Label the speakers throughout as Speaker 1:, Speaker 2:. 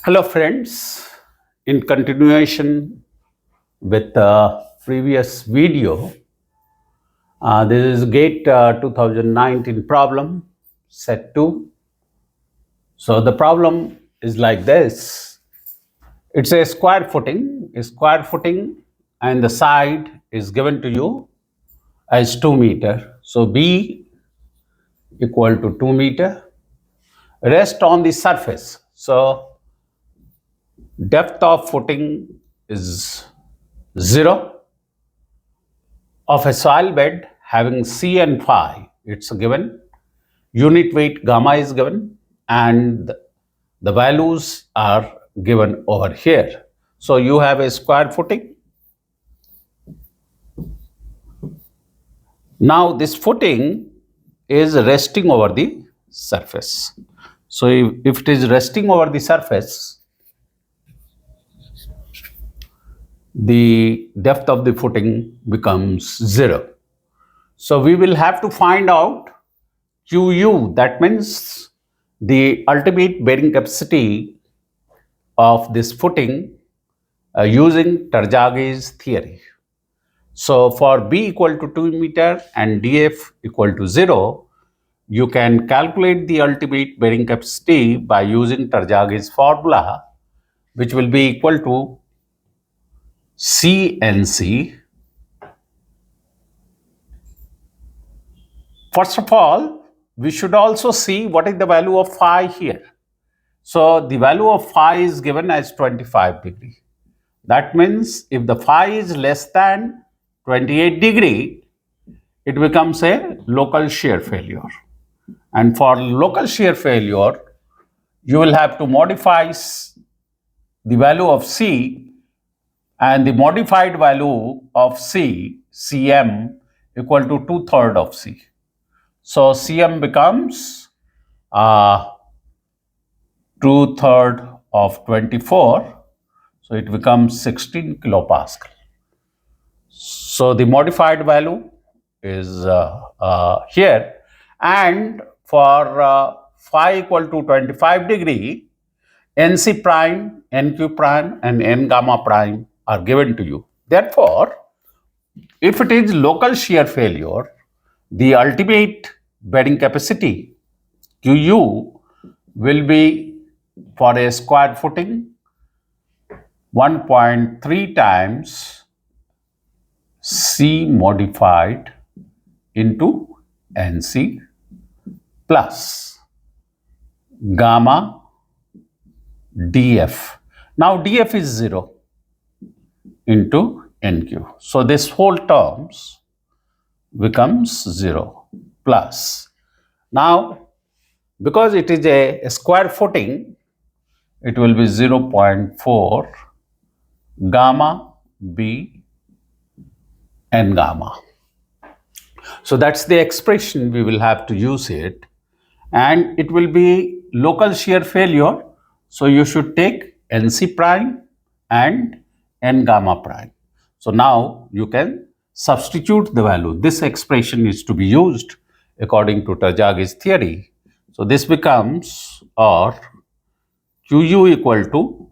Speaker 1: Hello, friends. In continuation with the previous video, this is GATE 2019 problem, set 2. So the problem is like this. It's a square footing, and the side is given to you as 2 meter. So B equal to 2 meter. Rest on the surface. So depth of footing is 0 of a soil bed having C and phi. It's given. Unit weight gamma is given, and the values are given over here. So you have a square footing. Now this footing is resting over the surface. So if it is resting over the surface, the depth of the footing becomes 0. So we will have to find out QU, that means the ultimate bearing capacity of this footing using Tarjage's theory. So for B equal to 2 meter and DF equal to 0, you can calculate the ultimate bearing capacity by using Tarjage's formula, which will be equal to CNC. First of all, we should also see what is the value of phi here. So the value of phi is given as 25 degree. That means if the phi is less than 28 degree, it becomes a local shear failure. And for local shear failure, you will have to modify the value of C, and the modified value of C, Cm, equal to 2/3 of C. So Cm becomes 2/3 of 24. So it becomes 16 kilopascal. So the modified value is here, and for phi equal to 25 degree, NC prime, NQ prime and N gamma prime are given to you. Therefore, if it is local shear failure, the ultimate bearing capacity QU will be for a square footing 1.3 times C modified into NC plus gamma DF. Now DF is 0 into NQ. So this whole terms becomes 0 plus. Now because it is a square footing, it will be 0.4 gamma B N gamma. So that's the expression we will have to use it, and it will be local shear failure. So you should take NC prime and N gamma prime. So now you can substitute the value. This expression is to be used according to Tarjage's theory. So this becomes, or QU equal to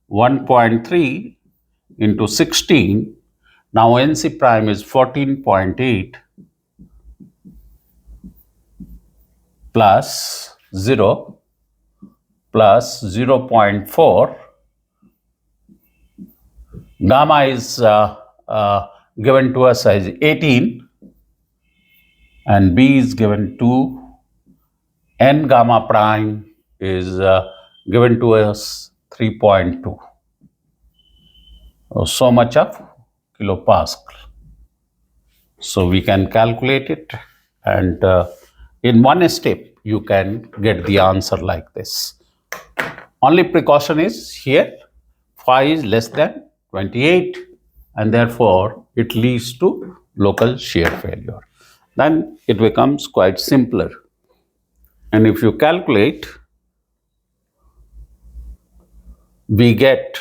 Speaker 1: 1.3 into 16. Now NC prime is 14.8 plus 0 plus 0.4. Gamma is given to us as 18 and B is given to N gamma prime is given to us 3.2. So much of kilopascal. So we can calculate it, and in one step you can get the answer like this. Only precaution is here phi is less than 28, and therefore it leads to local shear failure. Then it becomes quite simpler. And if you calculate, we get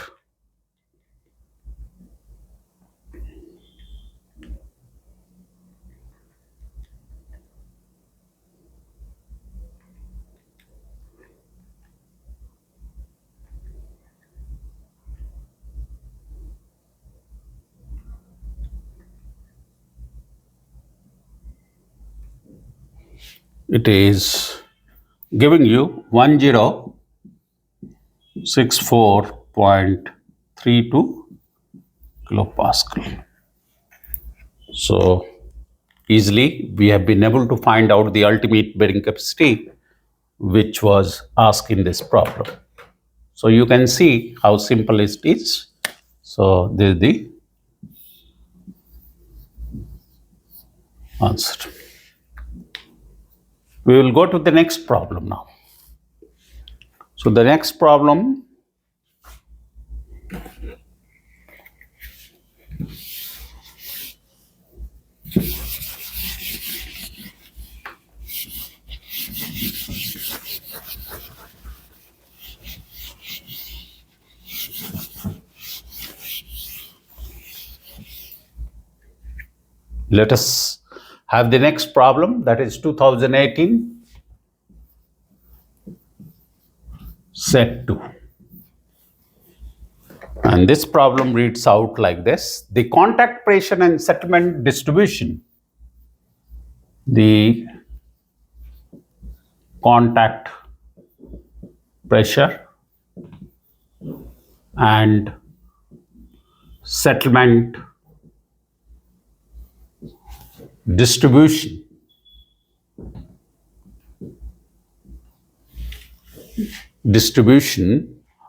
Speaker 1: it is giving you 1064.32 kilopascal. So easily we have been able to find out the ultimate bearing capacity which was asked in this problem. So you can see how simple it is. So this is the answer. We will go to the next problem now. So the next problem, let us have the next problem, that is 2018 set 2. And this problem reads out like this: the contact pressure and settlement distribution, the contact pressure and settlement distribution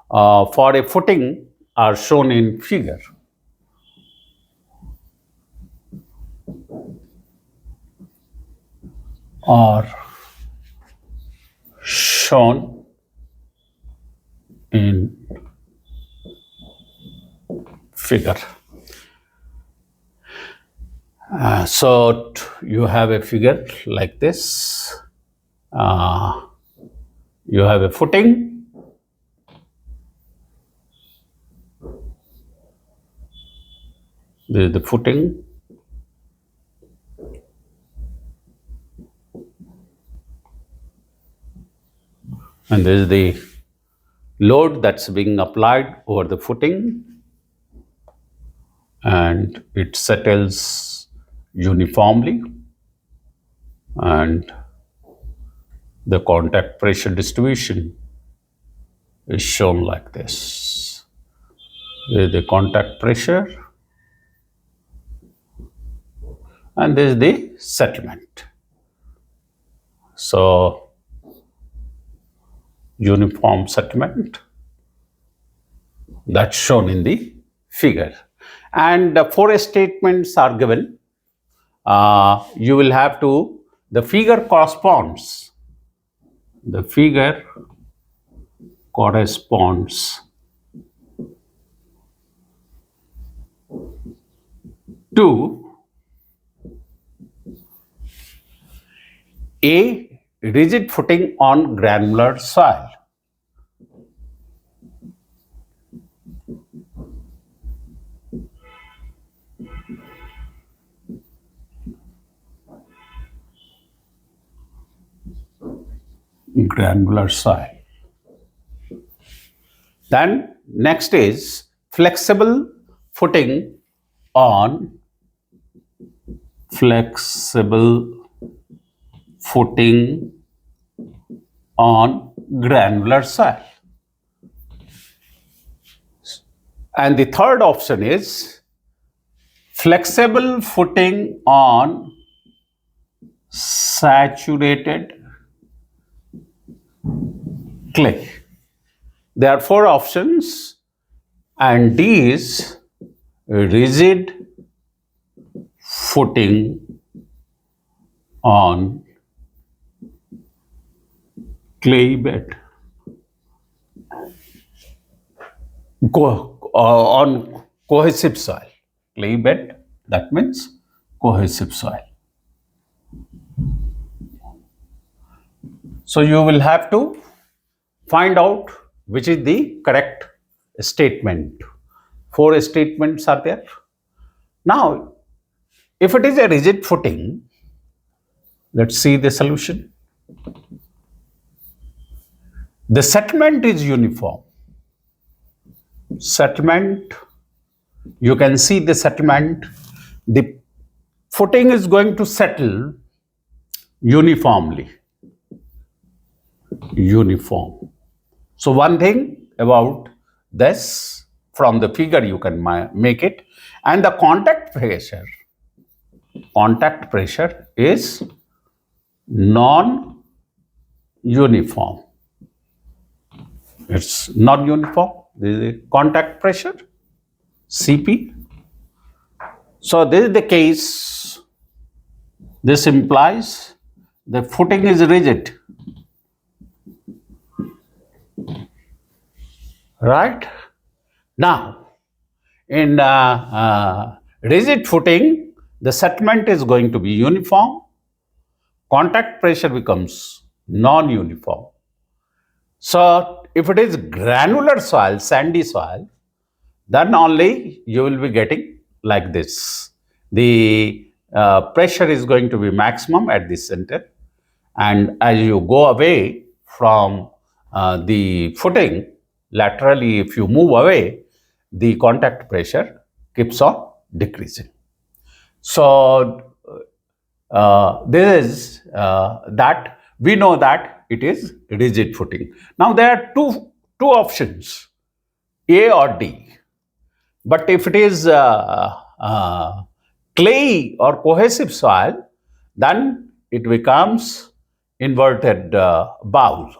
Speaker 1: for a footing are shown in figure. Are shown in figure. So you have a figure like this. You have a footing. This is the footing. And this is the load that's being applied over the footing. And it settles uniformly. And the contact pressure distribution is shown like this. This is the contact pressure. And this is the settlement. So, uniform settlement, that's shown in the figure. And 4 statements are given. You will have to, the figure corresponds to a rigid footing on granular soil. Granular soil. Then next is flexible footing on granular soil. And the third option is flexible footing on saturated clay. There are 4 options, and D is rigid footing on clay bed. On cohesive soil. Clay bed, that means cohesive soil. So you will have to find out which is the correct statement. 4 statements are there. Now, if it is a rigid footing, let's see the solution. The settlement is uniform. Settlement, you can see the settlement. The footing is going to settle uniformly. uniform. So one thing about this, from the figure you can make it, and the contact pressure is non-uniform. It's non-uniform. This is the contact pressure, Cp. So this is the case. This implies the footing is rigid, right? Now, in rigid footing, the settlement is going to be uniform. Contact pressure becomes non-uniform. So, if it is granular soil, sandy soil, then only you will be getting like this. The pressure is going to be maximum at the center, and as you go away from the footing, laterally, if you move away, the contact pressure keeps on decreasing. So, this is that we know that it is rigid footing. Now, there are two options, A or D. But if it is clay or cohesive soil, then it becomes inverted bowl.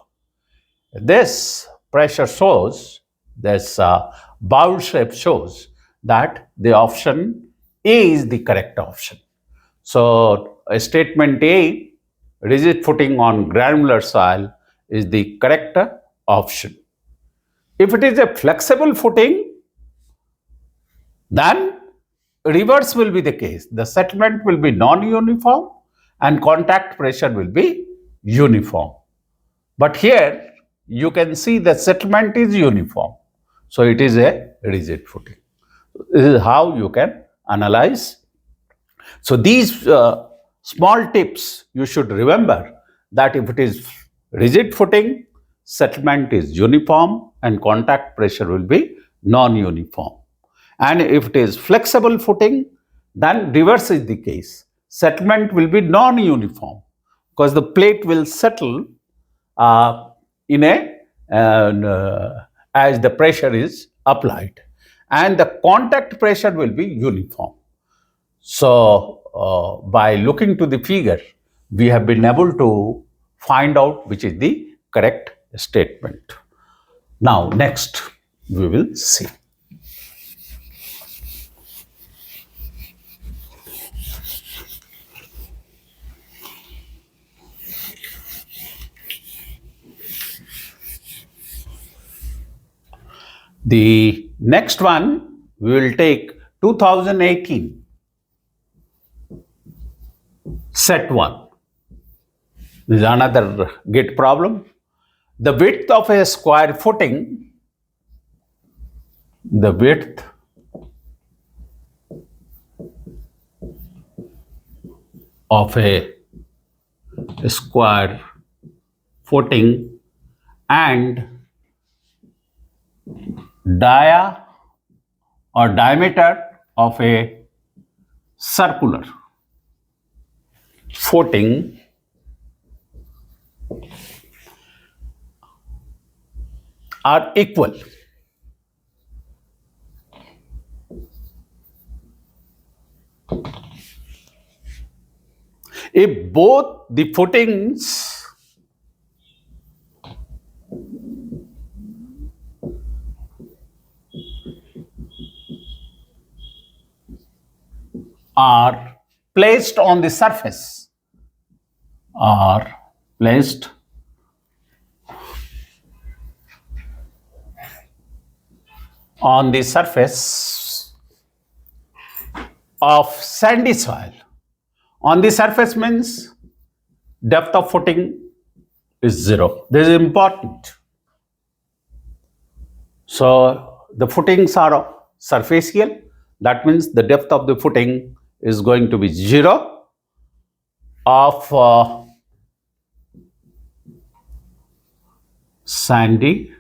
Speaker 1: This pressure shows, this bowl shape shows that the option A is the correct option. So, statement A, rigid footing on granular soil, is the correct option. If it is a flexible footing, then reverse will be the case. The settlement will be non-uniform and contact pressure will be uniform. But here you can see the settlement is uniform. So it is a rigid footing. This is how you can analyze. So these small tips you should remember, that if it is rigid footing, settlement is uniform and contact pressure will be non-uniform. And if it is flexible footing, then reverse is the case. Settlement will be non-uniform because the plate will settle in a as the pressure is applied, and the contact pressure will be uniform. So, by looking to the figure, we have been able to find out which is the correct statement. Now, next we will see. The next one we will take 2018 set 1. This is another git problem. The width of a square footing, the width of a square footing and diameter of a circular footing are equal. If both the footings are placed on the surface, are placed on the surface of sandy soil. On the surface means depth of footing is 0. This is important. So the footings are surfacial. That means the depth of the footing is going to be 0 of sandy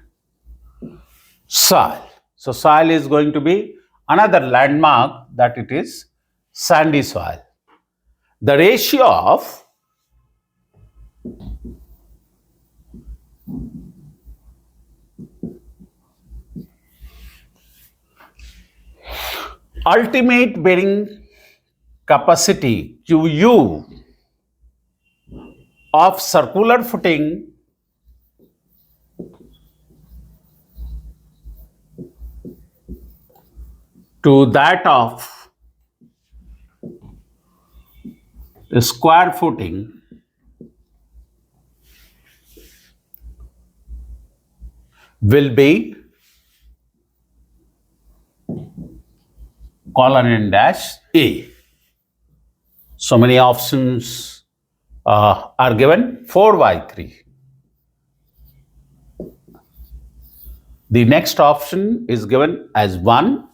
Speaker 1: soil. So soil is going to be another landmark that it is sandy soil. The ratio of ultimate bearing capacity QU of circular footing to that of square footing will be colon and dash A. So many options are given, 4 by 3. The next option is given as 1,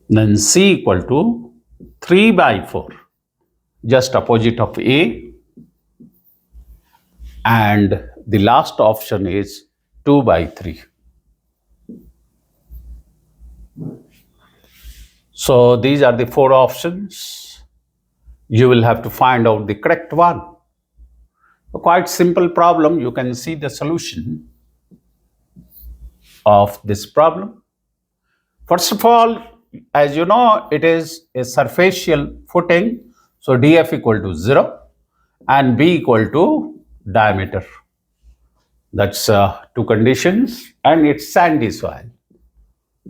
Speaker 1: then C equal to 3 by 4, just opposite of A, and the last option is 2 by 3. So these are the 4 options. You will have to find out the correct one. A quite simple problem. You can see the solution of this problem. First of all, as you know, it is a surfacial footing. So df equal to 0 and b equal to diameter. That's 2 conditions, and it's sandy soil.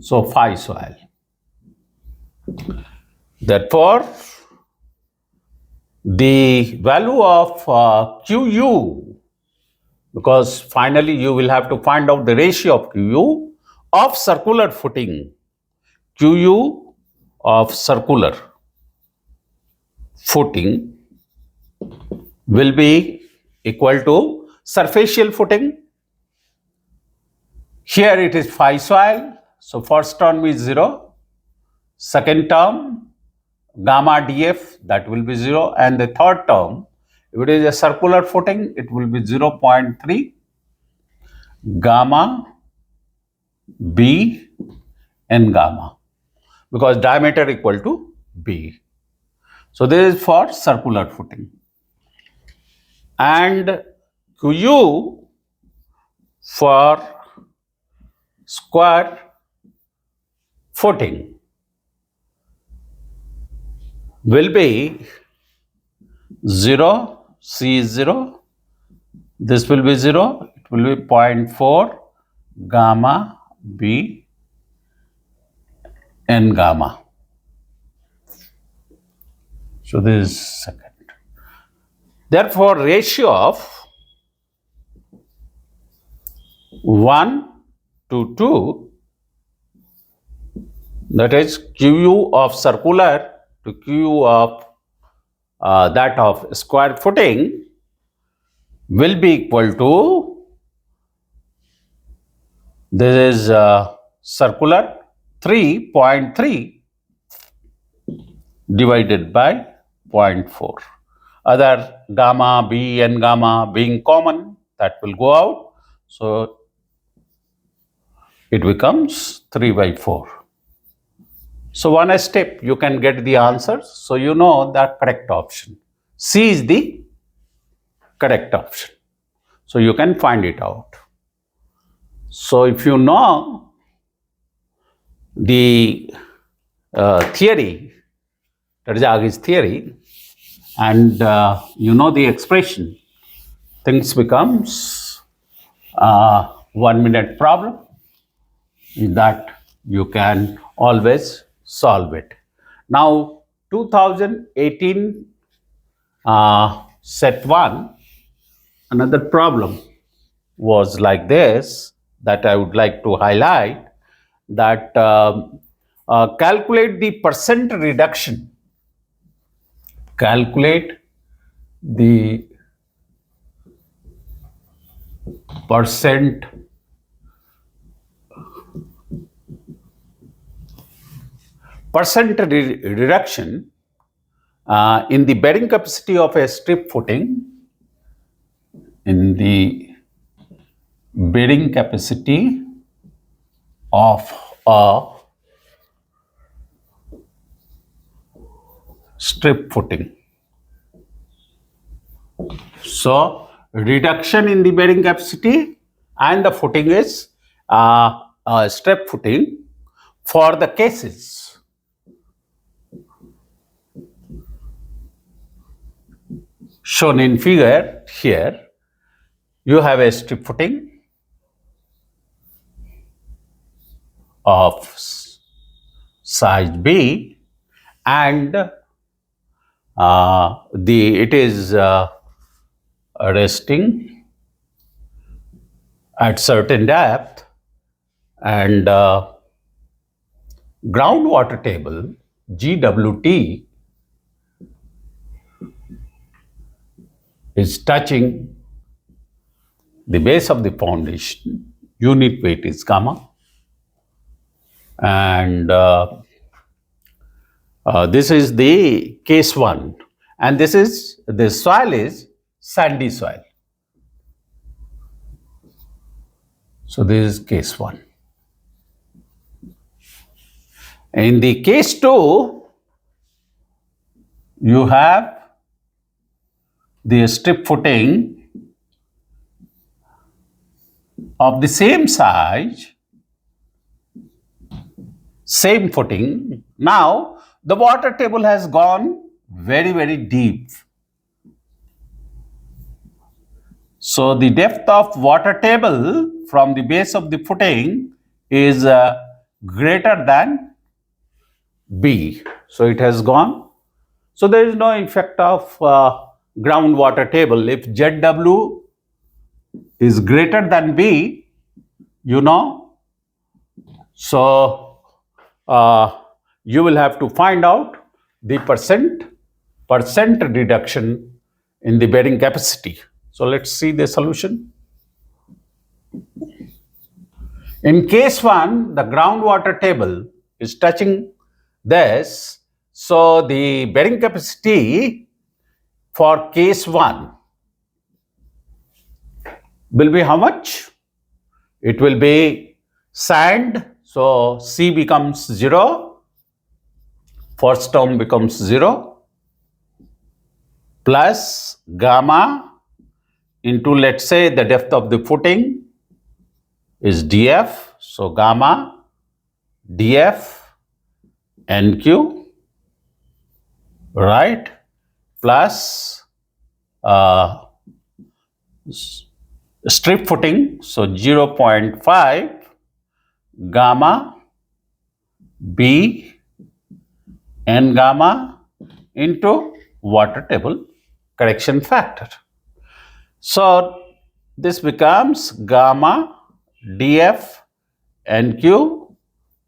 Speaker 1: So phi soil. Therefore, the value of QU, because finally you will have to find out the ratio of QU of circular footing, QU of circular footing will be equal to surfacial footing. Here it is phi soil. So first term is 0. Second term, gamma df, that will be 0. And the third term, if it is a circular footing, it will be 0.3 gamma b n gamma, because diameter equal to b. So this is for circular footing. And Qu for square footing will be 0, C is 0, this will be 0, it will be 0.4 gamma B n gamma. So this is second. Therefore, ratio of 1 to 2, that is QU of circular to QU of that of square footing, will be equal to, this is circular 3.3 divided by 0.4. Other gamma B and gamma being common, that will go out. So it becomes 3 by 4. So one step you can get the answer. So you know the correct option. C is the correct option. So you can find it out. So if you know the theory, that is Aghi's theory, and you know the expression, things becomes 1 minute problem that you can always solve it. Now 2018 set 1, another problem was like this, that I would like to highlight, that calculate the percent reduction. Calculate the percent reduction in the bearing capacity of a strip footing, in the bearing capacity of a strip footing. So reduction in the bearing capacity, and the footing is strip footing for the cases. Shown in figure here, you have a strip footing of size B, and it is resting at certain depth, and groundwater table GWT is touching the base of the foundation. Unit weight is gamma, and this is the case 1, and the soil is sandy soil. So this is case 1. In the case 2, you have the strip footing of the same size, same footing. Now the water table has gone very, very deep. So the depth of water table from the base of the footing is greater than B. So it has gone. So there is no effect of groundwater table. If ZW is greater than B, you know, so you will have to find out the percent reduction in the bearing capacity. So let's see the solution. In case 1, the groundwater table is touching this. So the bearing capacity for case 1 will be how much? It will be sand. So C becomes 0. First term becomes 0 plus gamma into, let's say, the depth of the footing is df. So gamma df NQ, right, plus strip footing, so 0.5 gamma B N gamma into water table correction factor. So this becomes gamma df NQ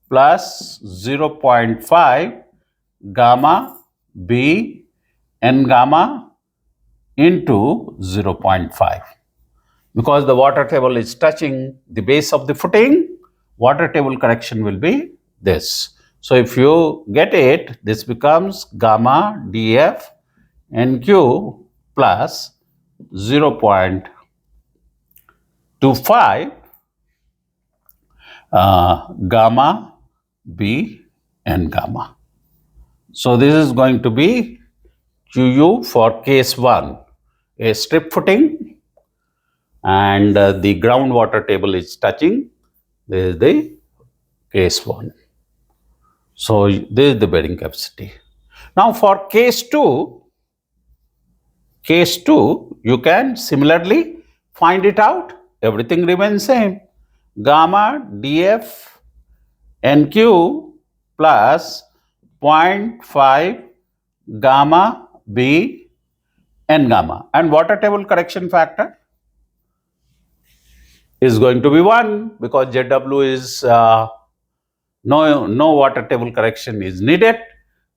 Speaker 1: plus 0.5 gamma B N gamma into 0.5. Because the water table is touching the base of the footing, water table correction will be this. So if you get it, this becomes gamma df NQ plus 0.25 gamma B N gamma. So this is going to be QU for case 1, a strip footing, and the groundwater table is touching. This is the case 1. So this is the bearing capacity. Now for case 2, you can similarly find it out. Everything remains same. Gamma df NQ plus 0.5 gamma B N gamma, and water table correction factor is going to be 1 because ZW is no water table correction is needed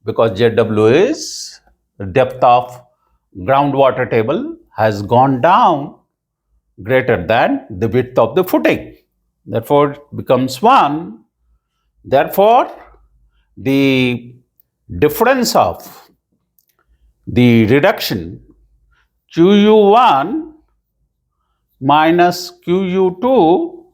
Speaker 1: because ZW is the depth of groundwater table has gone down greater than the width of the footing. Therefore, it becomes 1. Therefore, the difference of the reduction QU1 minus QU2,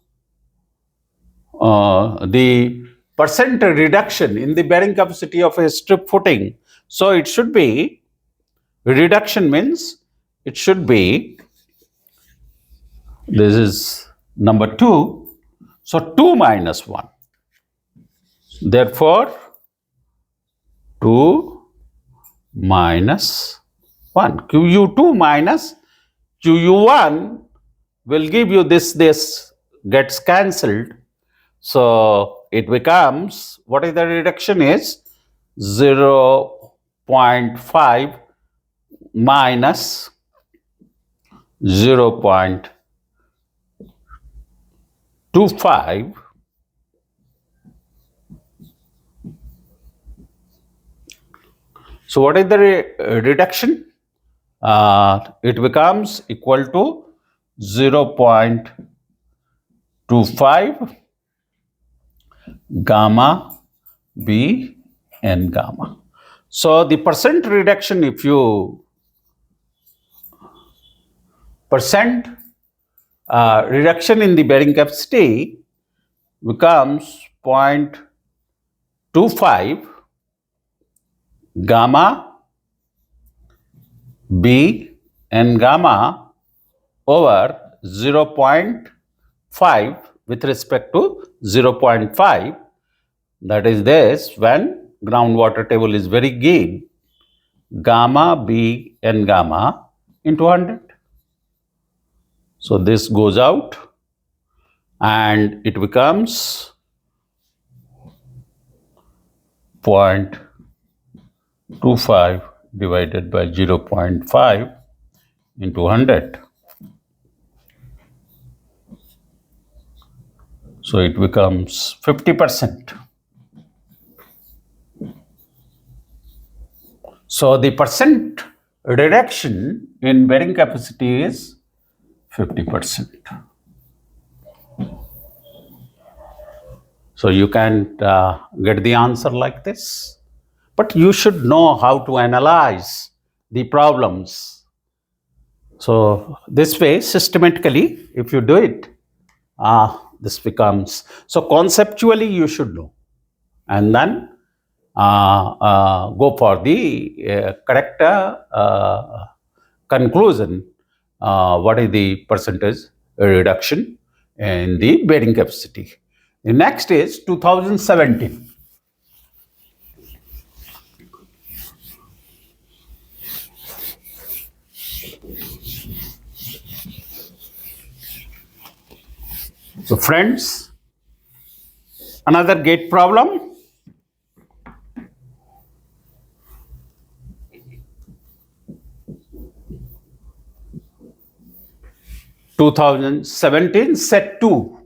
Speaker 1: the percent reduction in the bearing capacity of a strip footing. So it should be, reduction means it should be, this is number 2. So 2 minus 1. Therefore, 2 minus 1. Qu2 minus Qu1 will give you this gets cancelled. So it becomes, what is the reduction is 0.5 minus 0.25. So what is the reduction? It becomes equal to 0.25 gamma B and gamma. So the percent reduction, if you reduction in the bearing capacity becomes 0.25 gamma B and gamma over 0.5 with respect to 0.5. That is this, when groundwater table is very good, gamma B and gamma into 100. So this goes out and it becomes 0.25 divided by 0.5 into 100. So it becomes 50%. So the percent reduction in bearing capacity is 50%. So you can get the answer like this. But you should know how to analyze the problems. So this way, systematically, if you do it, this becomes, so conceptually you should know. And then go for the correct conclusion. What is the percentage reduction in the bearing capacity? The next is 2017. So friends, another gate problem. Set 2,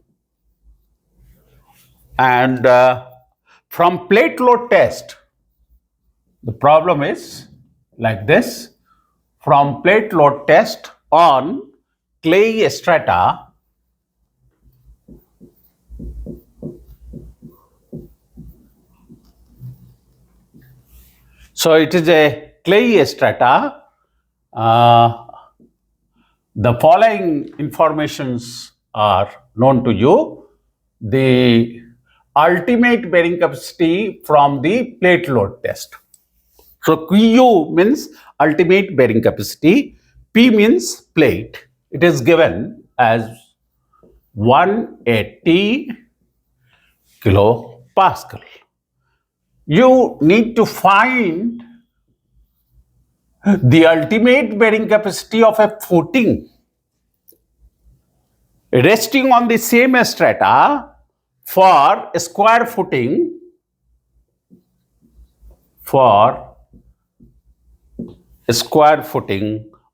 Speaker 1: and from plate load test, the problem is like this. From plate load test on clay strata, so it is a clay strata. The following informations are known to you. The ultimate bearing capacity from the plate load test. So Q means ultimate bearing capacity, P means plate. It is given as 180 kilopascal. You need to find the ultimate bearing capacity of a footing resting on the same strata for a square footing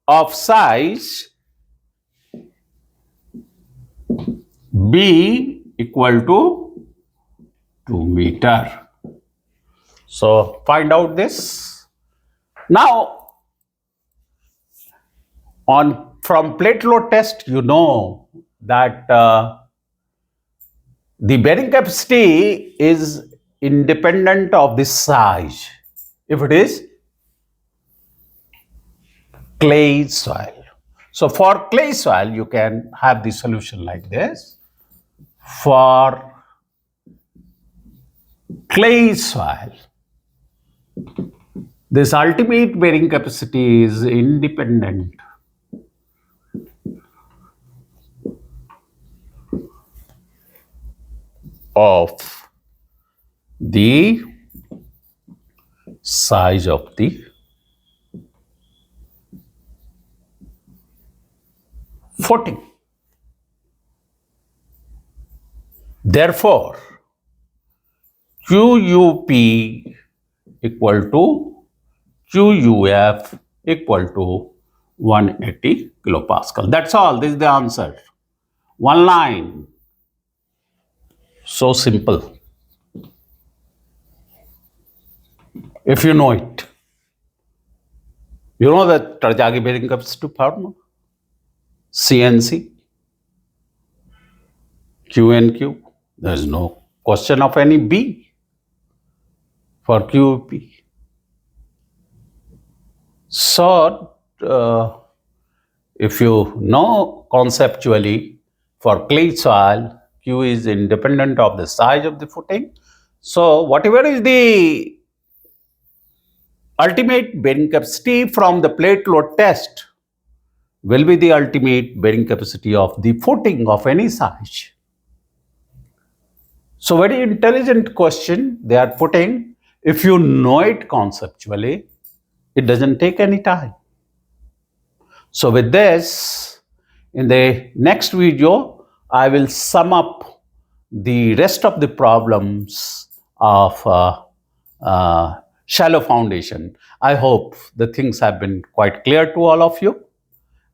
Speaker 1: of size B equal to 2 meter. So find out this. Now, from plate load test, you know that the bearing capacity is independent of the size. If it is clay soil. So for clay soil, you can have the solution like this. For clay soil, this ultimate bearing capacity is independent of the size of the footing. Therefore, QUP equal to QUF equal to 180 kilopascal. That's all. This is the answer. One line. So simple. If you know it. You know the Tarjagi bearing capacity formula? CNC, QNQ. There is no question of any B for QP. So, if you know conceptually, for clay soil, Q is independent of the size of the footing. So, whatever is the ultimate bearing capacity from the plate load test will be the ultimate bearing capacity of the footing of any size. So, very intelligent question they are putting. If you know it conceptually, it doesn't take any time. So, with this, in the next video, I will sum up the rest of the problems of shallow foundation. I hope the things have been quite clear to all of you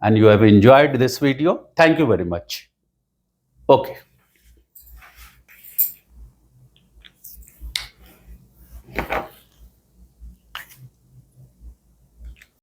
Speaker 1: and you have enjoyed this video. Thank you very much. Okay.